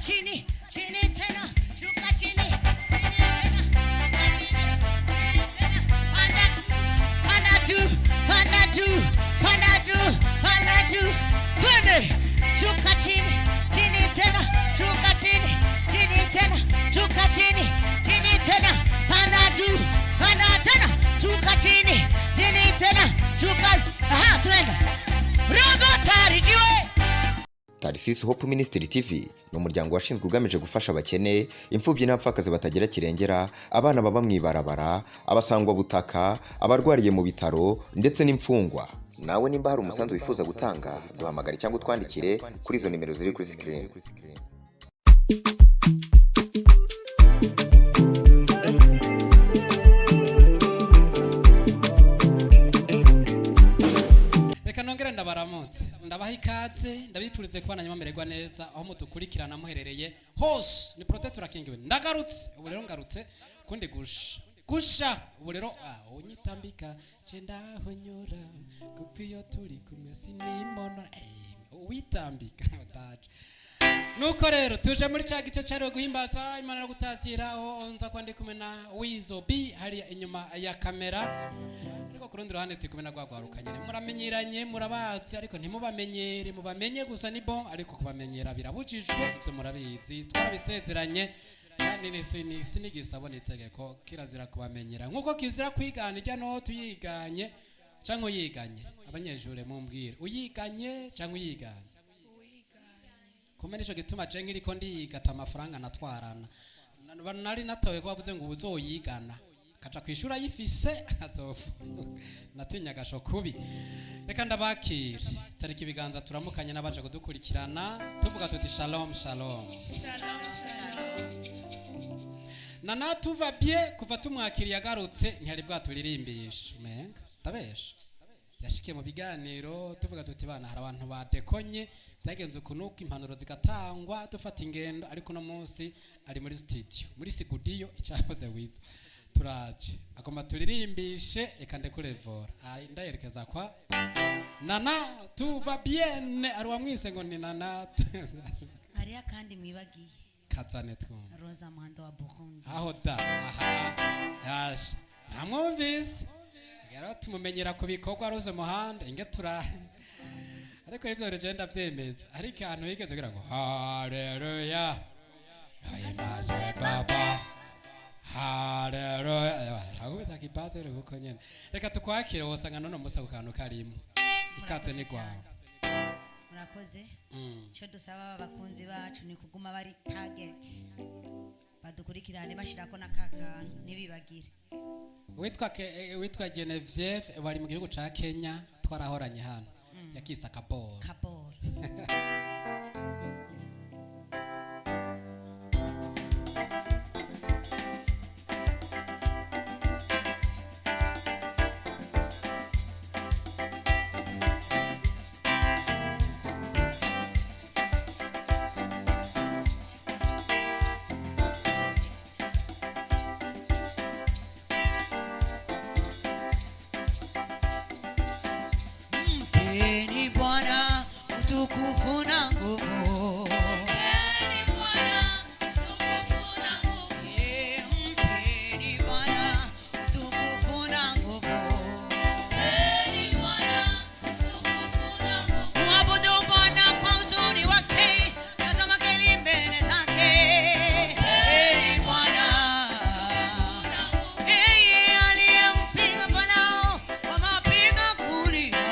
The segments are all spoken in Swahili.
chini, chini tena, shuka chini, chini tena, panda juu, panda juu, panda juu, panda juu, twende, shuka chini, chini tena, shuka chini, chini tena, shuka chini, chini tena, panda juu, panda tena, shuka chini, chini tena, shuka, aha, twende, rogo tarijiwe. Tarisisi Hope Ministry TV ni umuryango washinzwe ugamije gufasha abakene, imfubyi n'abapfakazi batagira kirengera, abana baba mwibarabara, abasangwa butaka, abarwariye mu bitaro ndetse n'imfungwa. Nawe nimba hari umusanzu wifuza gutanga, duhamagare cyangwa twandikire kuri izo nimero ziri kuri screen. Ndabaramutse ndabaha ikaze ndabipfurize kuba nanyamererwa neza aho mutukurikirana muherereye hose ni protector kingiwe ndagarutse ubu rero ngarutse kundi gusha ubu rero unyitambika cenda honyora kupiyo turi kumwe sinimona witambika utaje nuko rero tuje muri cya gice cyaro guhimbaza Imana no gutasira aho nza kwandi kumwe na Wizo B hari inyuma ya kamera ariko ku rundi ruhande turi kumwe na gwagwarukanye muramenyeranye murabazi ariko ntimubamenyere mubamenye gusa ni bon ariko kubamenyera birabujijwe ivyo murabizi twarabisezeranye kandi sinigisabo nitegeko kirazira kubamenyera nkuko kizira kwigana ijya no tuyiganye canke uyiganye abanyejure mumbwire uyiganye canke uyiganye kumenisho gituma je nkiriko ndigata amafaranga natwarana nari natawe ko bavuze ngo uzoyigana kaca kwishura yifise azofu natinya gasho kubi reka ndabakire tariki ibiganza turamukanye nabaje kudukurikirana tuvuga tuti shalom shalom nana tuva bien kuva tumwakiriye agarutse ntihari bwaturirimbisha menga tabesha yashikiye mu biganiro tuvuga tuti bana hari abantu badekonye byagenze kunuka impanuro zigatangwa dufata ingendo ariko no munsi ari muri studio muri sigudiyo icyahoze Wizo turaje agomba turirimbishe eka ndekurevora ndayerekeza kwa nana tuva bien ari wamwise ngo ni nana Ariya kandi mwibagiye kazane twumva Rosa Muhando wa Burundi aho da aha yaje namwumvise yaro tumumenyera ku bikorwa Rose Muhando inge tura ariko nibyo regenda byemeza ariko ahantu yigeze kugira ngo haleluya ayimaje baba haleluya ahubwo kipaze rero uko nyene reka tukwakire wosanga none musa kukantu karimo ikaze ni gwawe murakoze cyo dusaba abakunzi bacu ni kuguma bari target badukurikirane bashirako nakakantu nibibagire witwa Genevieve bari mu gihugu ca Kenya twarahoranye hano yakisa kabor Mpeni Bwana utukufu na nguvu. Mpeni Bwana utukufu na nguvu. Mpeni Bwana utukufu na nguvu. Mpeni Bwana utukufu na nguvu. Mwabudu Bwana kwa uzuri wake, tazama keli mbele zake. Mpeni Bwana utukufu na nguvu. Yeye aliyempiga Farao kwa mapigo kulia.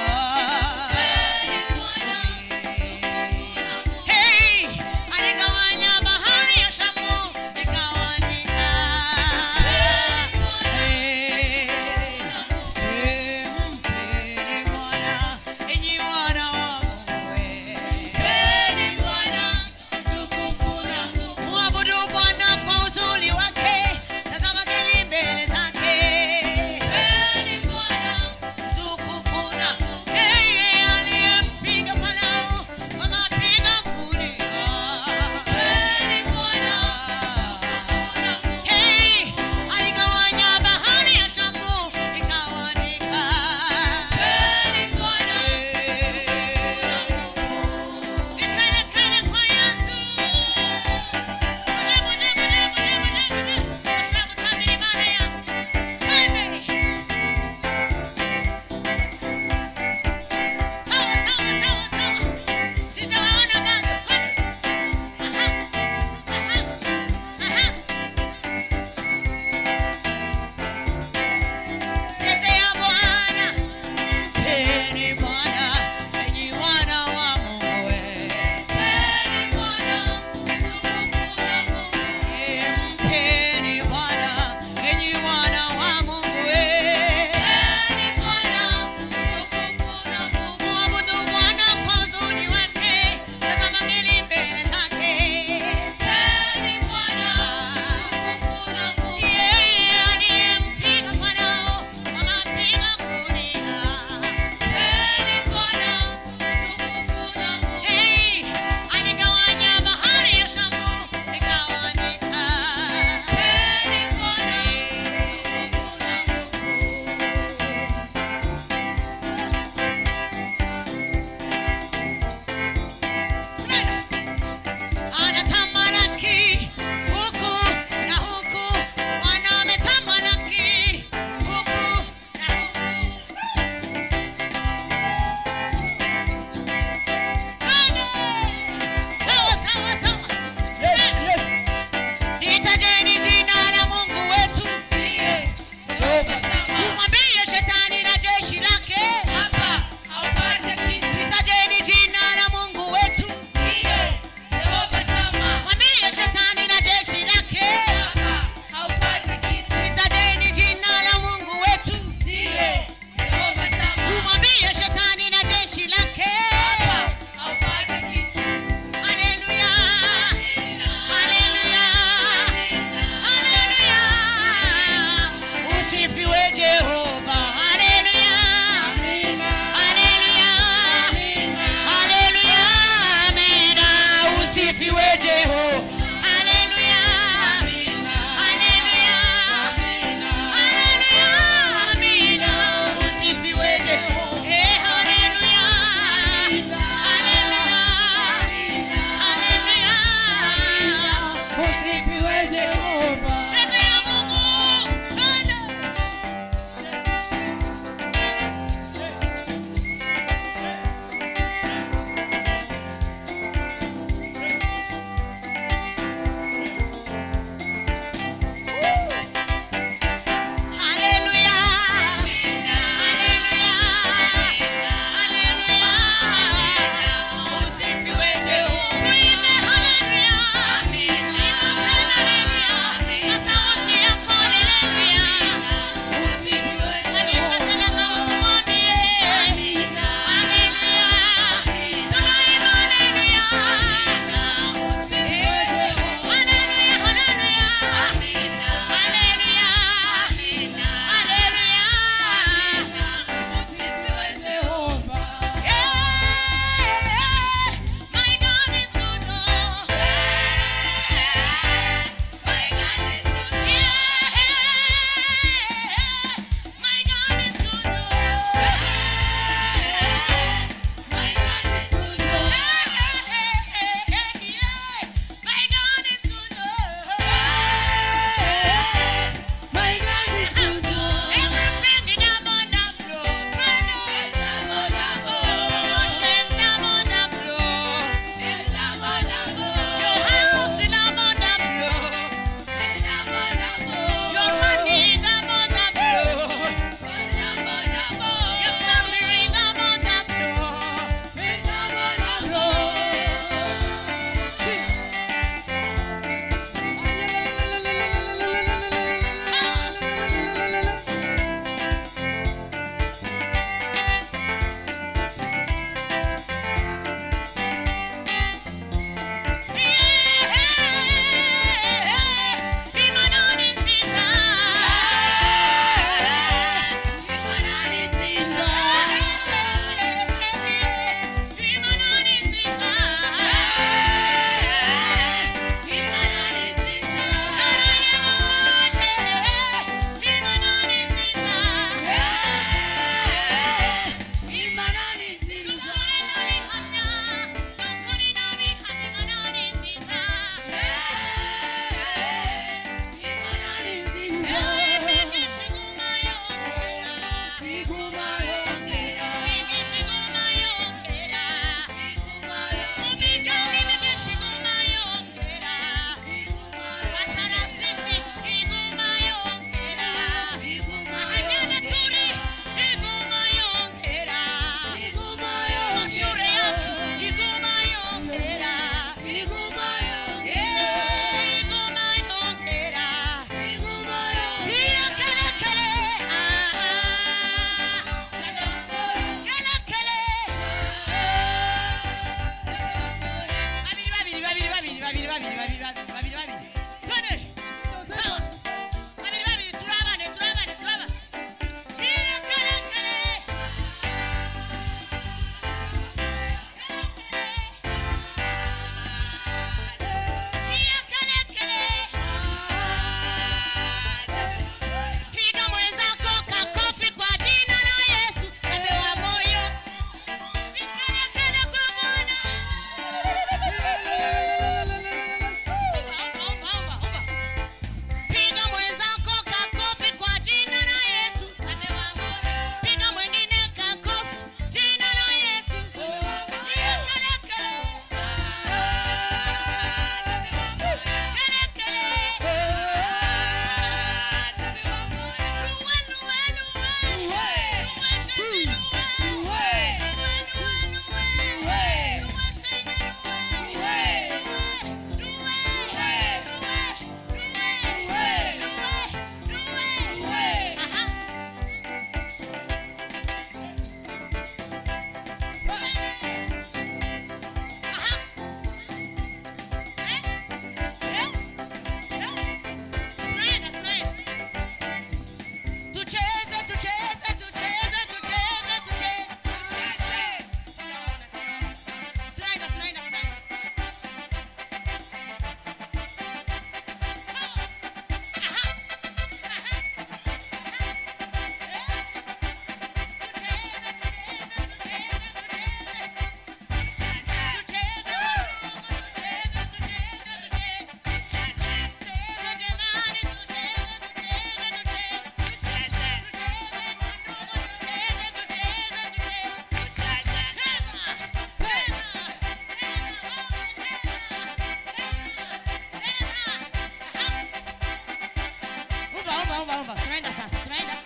sawa. Tunaenda sasa. Tunaenda.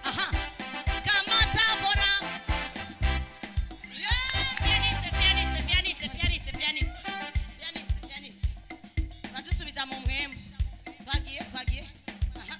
Aha. Kamata bora. Pianiste. Badusubiza mu mpemu. Twagiye. Aha.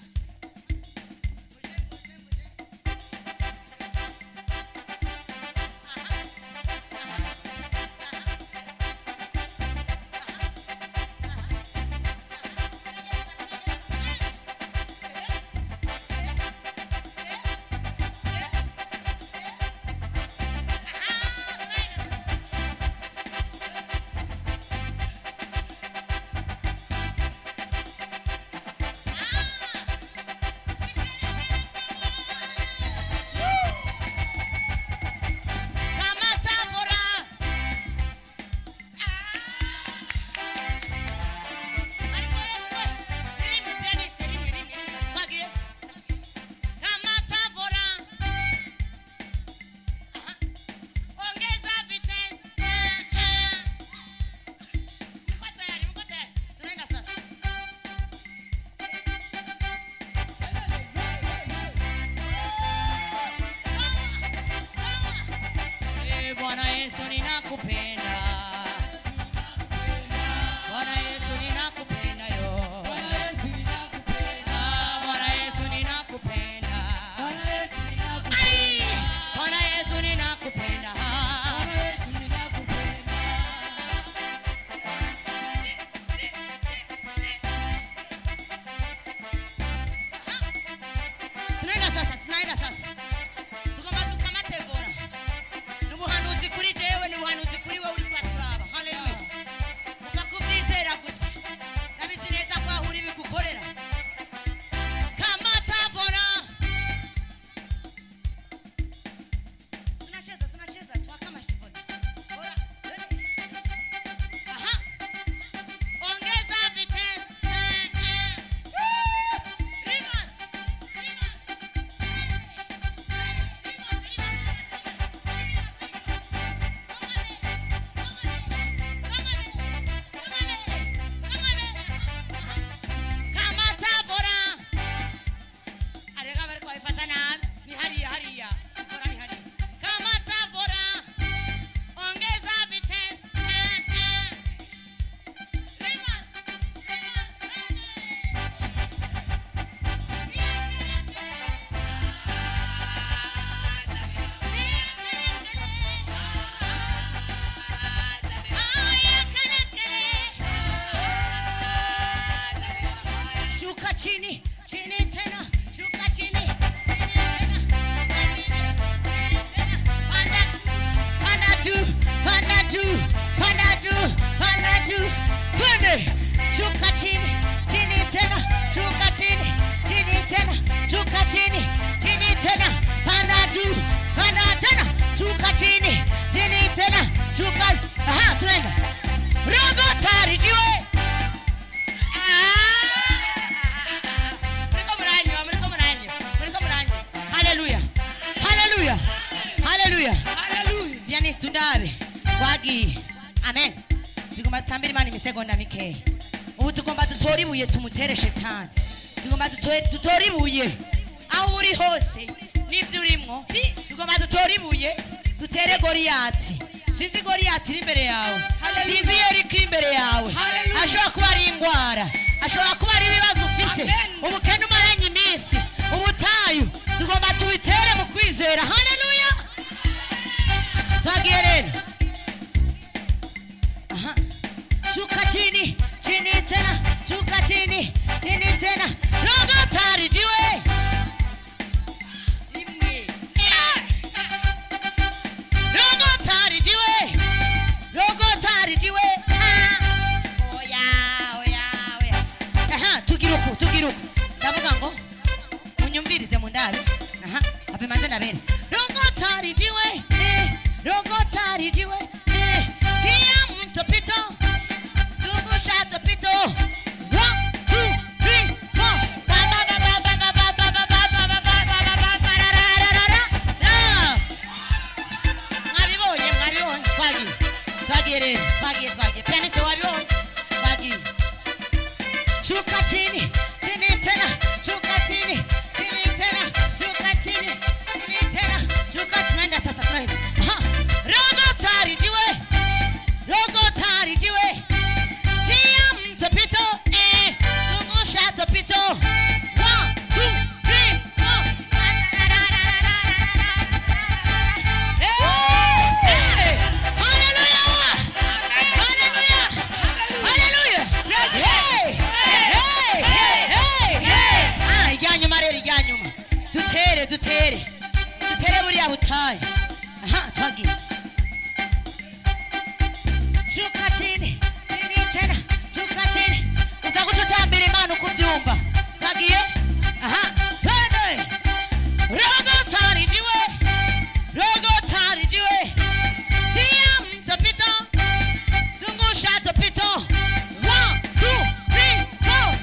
Bwana Yesu ninakupenda. Bwana Yesu ninakupenda yo. Bwana Yesu ninakupenda. Bwana Yesu ninakupenda. Bwana Yesu ninakupenda. Bwana Yesu ninakupenda. Tunaenda sasa. Tukamate bora. Nubuhanuzi kuri jewe, nubuhanuzi kuri wewe uri kwaturaba. Haleluya. Ukakubyizera gusa. Nabizi neza ko ahuri bigukorera. Kamata bora. Tunacheza twakama shivoni. Bora. Aha. Ongeza vitesi. Reverse. Chini tena, shuka chini tena, panda juu, twende, shuka chini tena, shuka chini tena, shuka chini tena, panda juu, tena, shuka chini tena, shuka, aha, twende, rogo tari jiwe. Pianiste ndabe twagi. Amen. Tugomba tambira Imana imisegonda mikeya. Ubu tugomba dutora ibuye tumutere shetani. Tugomba dutora ibuye aho uri hose n'ibyo urimo. Tugomba dutora ibuye dutere Goliyati. Sinzi Goliyati iri imbere yawe. Sinzi Yeriko imbere yawe. Ashobora kuba ari indwara, ashobora kuba ari ibibazo ufite, ubukene umaranye iminsi, ubutayu. Tugomba tubitere mu kwizera. Haleluya. Twagiye rero. Aha. Shuka chini tena, shuka chini tena. Rogo tari jiwe. Rogo tari jiwe. Oya. Aha, tugiruku. Ndavuga ngo munyumvirize mu ndabe. Aha, abimanze ndabere. Rogo tari jiwe. Tia mtopito. Dugusha topito. 1, 2, 3, 4. Ngabibonye. Twagi. Pianiste wabibonye. Twagi. Shuka chini tena. Shuka irya nyuma dutere buriya butayu. Aha twagiye shuka chini tena shuka chini utakuchotambira Imana uko ubyumva. Twagiye aha twende rogo tarijiwe tia mtopito zungusha topito. 1 2 3 4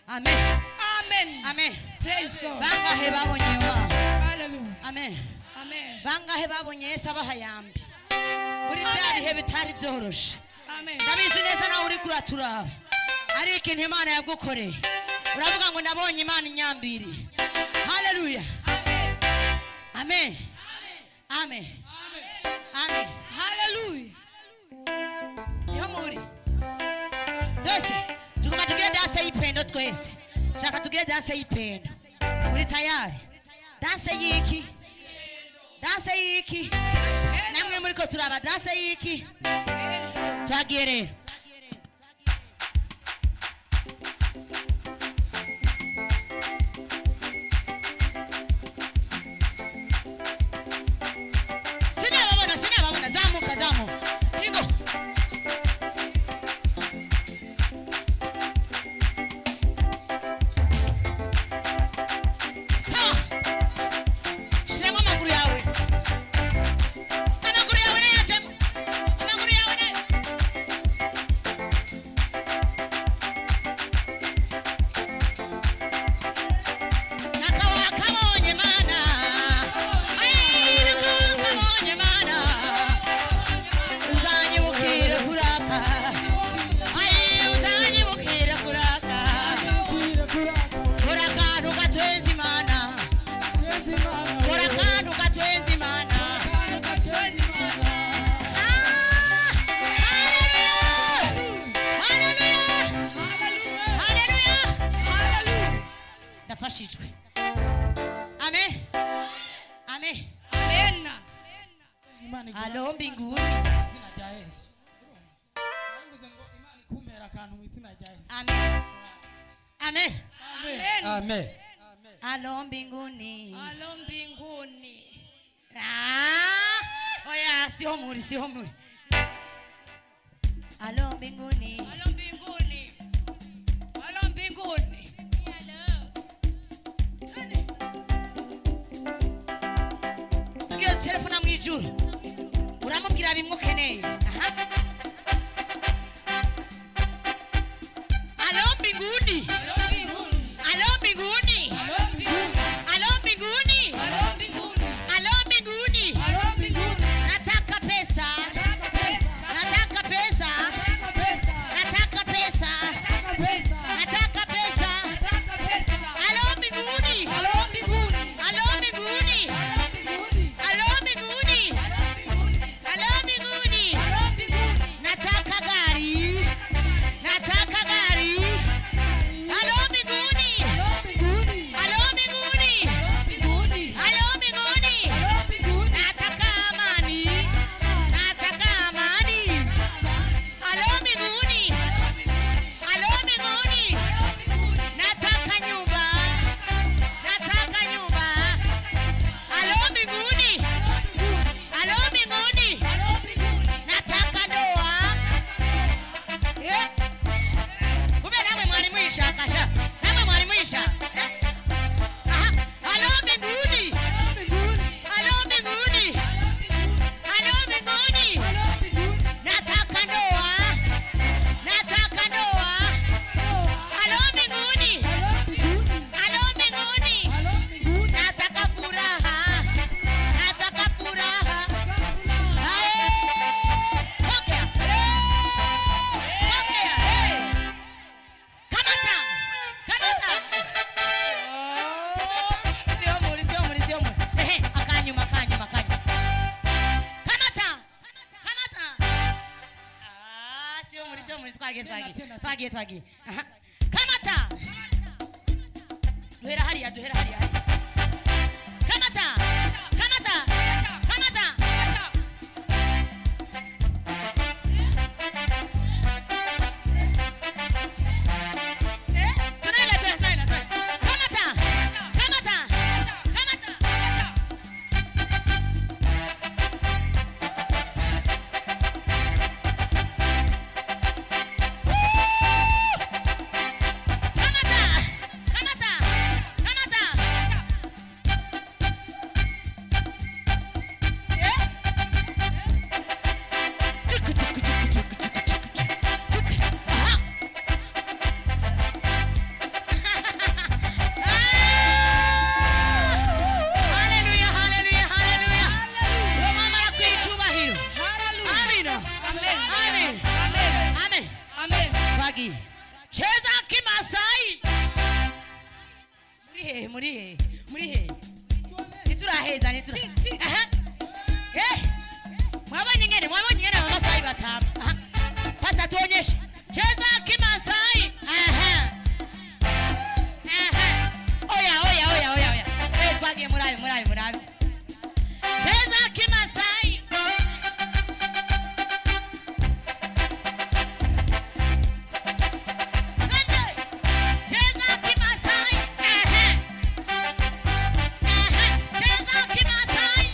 Amen. Amen. Amen. Praise God. Bangahe babonye wa. Hallelujah. Amen. Amen. Bangahe babonye Yesu abahayambi. Buri byabihe bitari byoroshe. Amen. Ndabizi neza nawe uri kuraturaba. Ari ikintu Imana yagukoreye. Uravuga ngo nabonye Imana inyambiri. Hallelujah. Amen. Amen. Amen. Amen. Hallelujah. Niho muri. Twese tugomba tugire danse y'ipendo twese. Shaka tugire danse y'ipendo. Uri tayari? Danse y'iki? Danse y'iki? Namwe muri ko turaba danse y'iki? Twagiye rero. Sinababona zamuka zamuka. Ingo. ndafashijwe. Amen. Amen. Amen. Imana Alo mbinguni. izina rya Yesu. Urumva ngo Imana ikumpera akantu mu izina rya Yesu. Amen. Amen. Amen. amen Alo mbinguni. Alo mbinguni. Oya, sio muri. Alo mbinguni. Alo mbinguni. Alo mbinguni. Tugiye telefona mu ijuru. Uramubwira bimwe ukeneye. Aha. Alo mbinguni. Alo mbinguni. Alo mbinguni. Alo mbinguni. Alo mbinguni. Alo mbinguni. Alo mbinguni. Alo mbinguni. Nataka pesa. Nataka pesa. Nataka pesa. Nataka pesa. Nataka pesa. Nataka pesa. Nataka pesa. Nataka pesa. Alo mbinguni. Alo mbinguni. Alo mbinguni. Alo mbinguni. Alo mbinguni. Alo mbinguni. Alo mbinguni. Alo mbinguni. Nataka gari. Nataka gari. Alo mbinguni. Alo mbinguni. Alo mbinguni. Alo mbinguni. Alo mbinguni. Alo mbinguni. Nataka amani. Nataka amani. Alo mbinguni. Alo mbinguni. Nataka nyumba. Nataka nyumba. Alo mbinguni. Alo mbinguni. Nataka ndoa. Kumbe namwe mwari mwishakasha. Namwe mwari mwisha. Aha. Alo mbinguni. Alo mbinguni. Alo mbinguni. Nataka ndoa. Nataka ndoa. Alo mbinguni. Alo mbinguni. Nataka furaha. Nataka furaha. Ae. Pokea. Pokea. Kamata. Kamata. Sio muri. Ehe, akanyuma. Kamata. Sio muri. Twagiye. Aha. Kamata. Duhera hariya. Kamata. Tunaenda. Kamata. Bagi. Cheza kimasai. Muri he. Nituraheza. Aha. Mwabonye ngene Wamasai batama. Aha. Pata tuonyeshe. Cheza kimasai. Aha. Oya. Twagiye murabe. Cheza kimasai. Cheza kimasai. Cheza kimasai.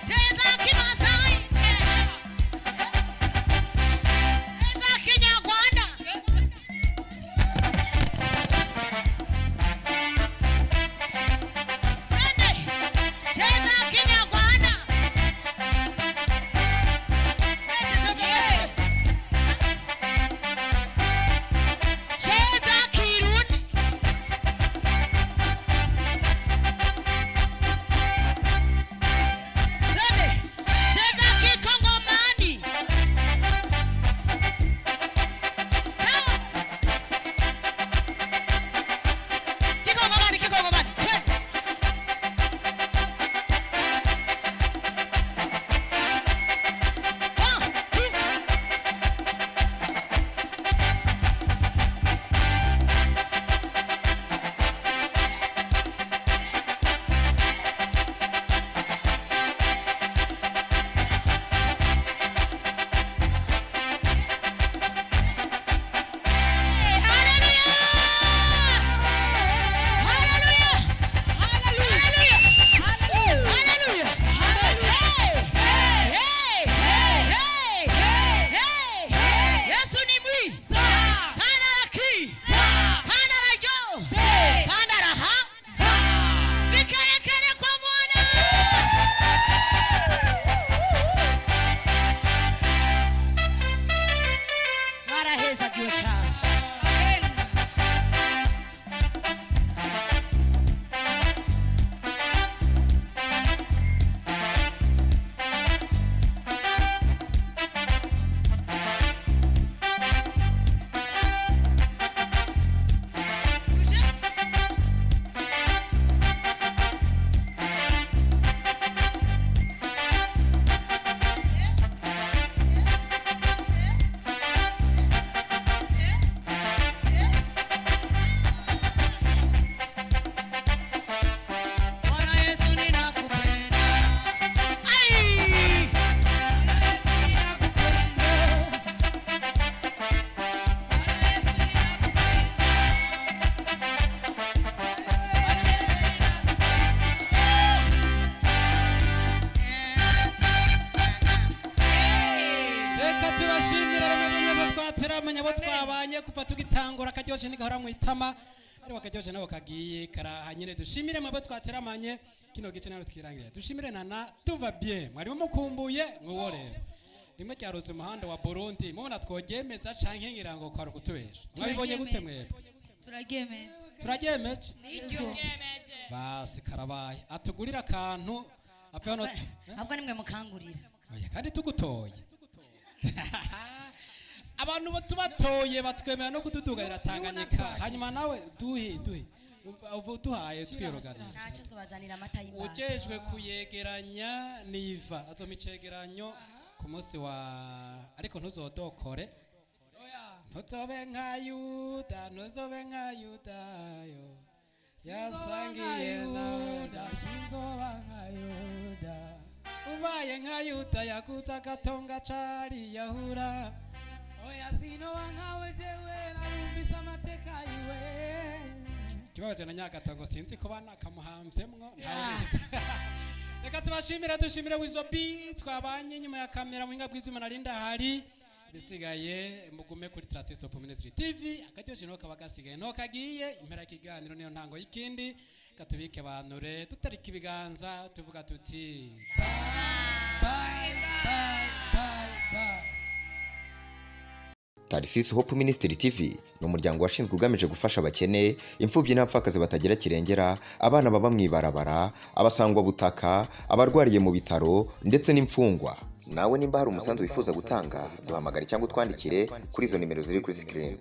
Cheza kimasai. dushimire rero twateramanye abo twabanye kuva tugitangura akaryoshe nigahora mu itama ariko akaryoshe nabo kagiye karaha nyine dushimire mwebwe twateramanye kino gice naro twirangire dushimire nana tuva bien mwari mukumbuye ngo rero rimwe cyaroze umuhanda wa Burundi mubona twogemeza canke ngira ngo kwaro kutubesha mwabibonye gute mwebwe turagemeje basi karabaye atugurira akantu apano ahubwo nimwe mukangurira oya kandi tugutoye abantu batubatoye batwemera no kududuganira Tanganyika hanyuma nawe duhe ubu duhaye twirogana ntacyo tubazanira amata y'imana ujejwe kuyegeranya niva azomicegeranyo ku munsi wa ariko ntuzodokore ntuzobe nka Yuda yo yasangiye na sinzoba nka Yuda ubaye nka Yuda yakuza gatonga cari yahura oya sinoba nkawe jewe narumvise amateka yiwe kibabaje na Nyagatongo sinzi ko bana kamuhamvyemwo reka tubashimira dushimire wizobi twabanye nyuma ya kamera muhinga bw'izuma narinda hari bisigaye mugume kuri Traces of Ministry TV akaryoshe no kaba gasigaye no kagiye impera kiganiro niyo ntango y'ikindi katubike banure tutarika ibiganza tuvuga tuti bye. Traces Hope Ministry TV ni umuryango washinzwe ugamije gufasha abakene, imfubyi n'abapfakazi batagira kirengera, abana baba mwibarabara, abasangwa butaka, abarwariye mu bitaro ndetse n'imfungwa. Nawe nimba hari umusanzu wifuza gutanga duhamagare cyangwa utwandikire kuri izo nimero ziri kuri screen.